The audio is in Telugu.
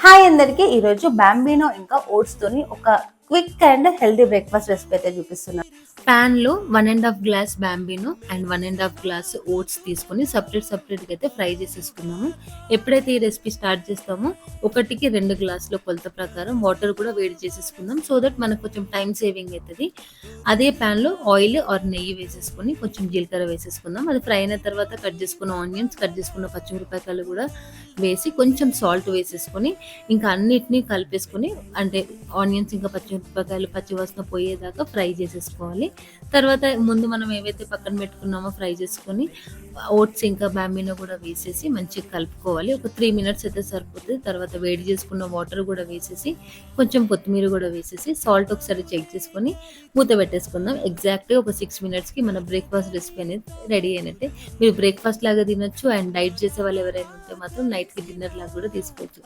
హాయ్ అందరికి ఈరోజు బాంబినో ఇంకా ఓట్స్ తోని ఒక quick and healthy breakfast recipe అయితే చూపిస్తున్నాను. పాన్ లో 1.5 glass Bambino and 1.5 glass oats తీసుకొని సపరేట్ గా అయితే ఫ్రై చేసేసుకున్నాము. ఎప్పుడైతే ఈ రెసిపీ స్టార్ట్ చేస్తామో 1కి 2 గ్లాసుల కొలత ప్రకారం వాటర్ కూడా వేడి చేసేసుకుందాం. సో దట్ మనకు కొంచెం టైం సేవింగ్ అవుతుంది. అదే పాన్ లో ఆయిల్ ఆర్ నెయ్యి వేసేసుకొని కొంచెం జీలకర్ర వేసేసుకుందాం. అది ఫ్రై అయిన తర్వాత కట్ చేసుకున్న ఆనియన్స్, కట్ చేసుకున్న పచ్చిమిరపకాయలు కూడా వేసి కొంచెం సాల్ట్ వేసేసుకొని ఇంకా అన్నిటినీ కలిపేసుకొని, అంటే ఆనియన్స్ ఇంకా పచ్చిమిరపకాయలు పచ్చివాసన పోయేదాకా ఫ్రై చేసేసుకోవాలి. తర్వాత ముందు మనం ఏవైతే పక్కన పెట్టుకున్నామో ఫ్రై చేసుకొని ఓట్స్ ఇంకా బాంబినో కూడా వేసేసి మంచిగా కలుపుకోవాలి. ఒక 3 మినిట్స్ అయితే సరిపోతుంది. తర్వాత వేడి చేసుకున్న వాటర్ కూడా వేసేసి కొంచెం కొత్తిమీర కూడా వేసేసి సాల్ట్ ఒకసారి చెక్ చేసుకొని మూత పెట్టేసుకుందాం. ఎగ్జాక్ట్గా ఒక 6 మినిట్స్కి మన బ్రేక్ఫాస్ట్ రెసిపీ అనేది రెడీ అయినట్టే. మీరు బ్రేక్ఫాస్ట్ లాగా తినొచ్చు, అండ్ డైట్ చేసే వాళ్ళు ఎవరైనా ఉంటే మాత్రం నైట్కి డిన్నర్ లాగా కూడా తీసుకోవచ్చు.